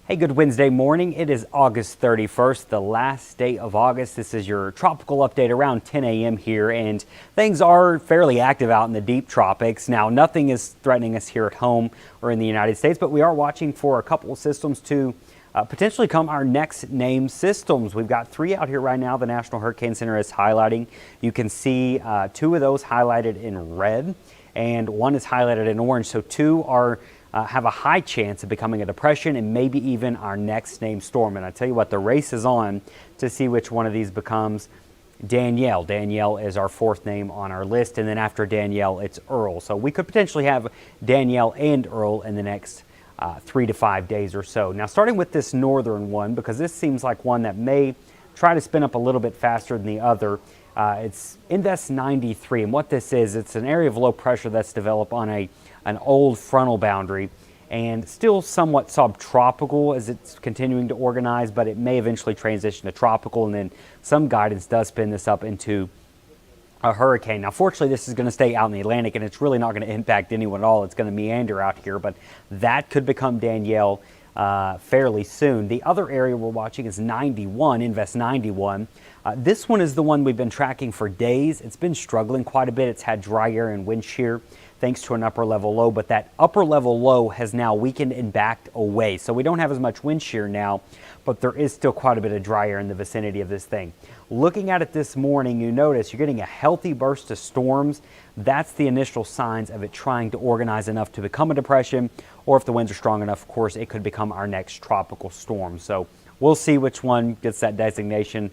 Hey, good Wednesday morning. It is August 31st, the last day of August. This is your tropical update around 10 a.m. here, and things are fairly active out in the deep tropics. Now, nothing is threatening us here at home or in the United States, but we are watching for a couple of systems to potentially come our next named systems. We've got three out here right now. The National Hurricane Center is highlighting. You can see two of those highlighted in red, and one is highlighted in orange. So two are have a high chance of becoming a depression and maybe even our next named storm. And I tell you what, the race is on to see which one of these becomes Danielle. Danielle is our fourth name on our list, and then after Danielle, it's Earl. So we could potentially have Danielle and Earl in the next 3 to 5 days or so. Now, starting with this northern one, because this seems like one that may try to spin up a little bit faster than the other. It's Invest 93, and what this is, it's an area of low pressure that's developed on an old frontal boundary and still somewhat subtropical as it's continuing to organize, but it may eventually transition to tropical, and then some guidance does spin this up into a hurricane. Now, fortunately, this is going to stay out in the Atlantic, and it's really not going to impact anyone at all. It's going to meander out here, but that could become Danielle fairly soon. The other area we're watching is 91, Invest 91. This one is the one we've been tracking for days. It's been struggling quite a bit. It's had dry air and wind shear thanks to an upper level low, but that upper level low has now weakened and backed away. So we don't have as much wind shear now, but there is still quite a bit of dry air in the vicinity of this thing. Looking at it this morning, you notice you're getting a healthy burst of storms. That's the initial signs of it trying to organize enough to become a depression, or if the winds are strong enough, of course, it could become our next tropical storm. So we'll see which one gets that designation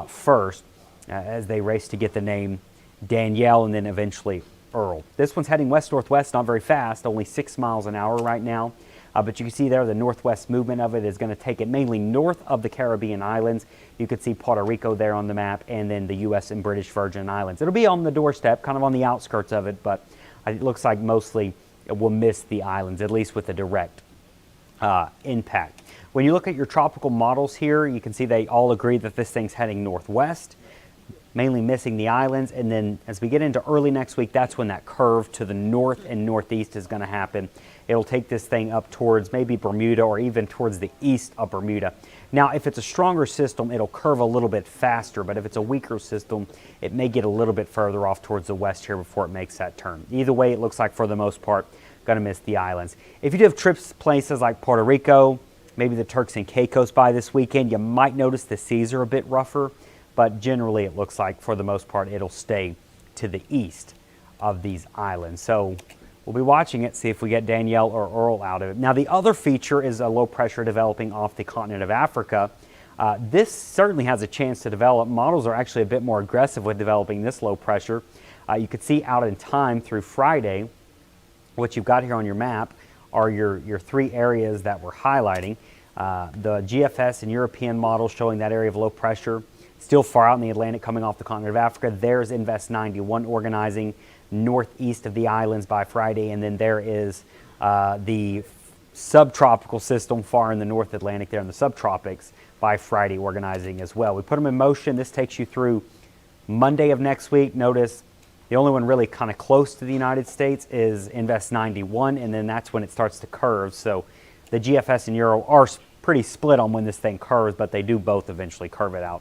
first as they race to get the name Danielle and then eventually Earl. This one's heading west-northwest, not very fast, only 6 miles an hour right now. But you can see there the northwest movement of it is going to take it mainly north of the Caribbean islands. You can see Puerto Rico there on the map, and then the U.S. and British Virgin Islands. It'll be on the doorstep, kind of on the outskirts of it, but it looks like mostly it will miss the islands, at least with a direct impact. When you look at your tropical models here, you can see they all agree that this thing's heading northwest, mainly missing the islands, and then as we get into early next week, that's when that curve to the north and northeast is going to happen. It'll take this thing up towards maybe Bermuda or even towards the east of Bermuda. Now, if it's a stronger system, it'll curve a little bit faster, but if it's a weaker system, it may get a little bit further off towards the west here before it makes that turn. Either way, it looks like for the most part, going to miss the islands. If you do have trips to places like Puerto Rico, maybe the Turks and Caicos by this weekend, you might notice the seas are a bit rougher, but generally it looks like for the most part it'll stay to the east of these islands. So we'll be watching it, see if we get Danielle or Earl out of it. Now, the other feature is a low pressure developing off the continent of Africa. This certainly has a chance to develop. Models are actually a bit more aggressive with developing this low pressure. You can see out in time through Friday, what you've got here on your map are your three areas that we're highlighting. The GFS and European models showing that area of low pressure. Still far out in the Atlantic coming off the continent of Africa. There's Invest 91 organizing northeast of the islands by Friday, and then there is the subtropical system far in the North Atlantic there in the subtropics by Friday organizing as well. We put them in motion. This takes you through Monday of next week. Notice the only one really kind of close to the United States is Invest 91, and then that's when it starts to curve. So the GFS and Euro are pretty split on when this thing curves, but they do both eventually curve it out.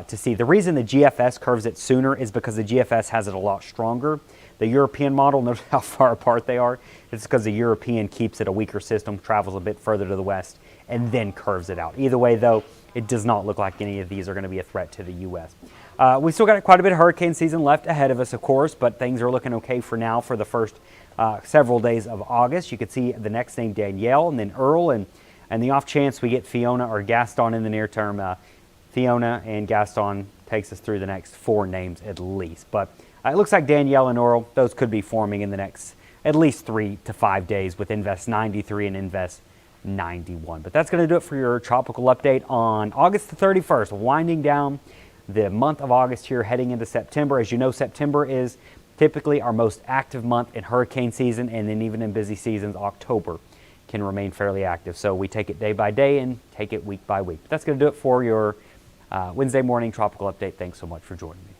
To see. The reason the GFS curves it sooner is because the GFS has it a lot stronger. The European model, notice how far apart they are. It's because the European keeps it a weaker system, travels a bit further to the west, and then curves it out. Either way, though, it does not look like any of these are going to be a threat to the U.S. We still got quite a bit of hurricane season left ahead of us, of course, but things are looking okay for now for the first several days of August. You can see the next name, Danielle, and then Earl, and the off chance we get Fiona or Gaston in the near term, Fiona and Gaston takes us through the next 4 names at least. But it looks like Danielle and Earl, those could be forming in the next at least 3 to 5 days with Invest 93 and Invest 91. But that's going to do it for your tropical update on August the 31st, winding down the month of August here, heading into September. As you know, September is typically our most active month in hurricane season, and then even in busy seasons, October can remain fairly active. So we take it day by day and take it week by week. But that's going to do it for your Wednesday morning tropical update. Thanks so much for joining me.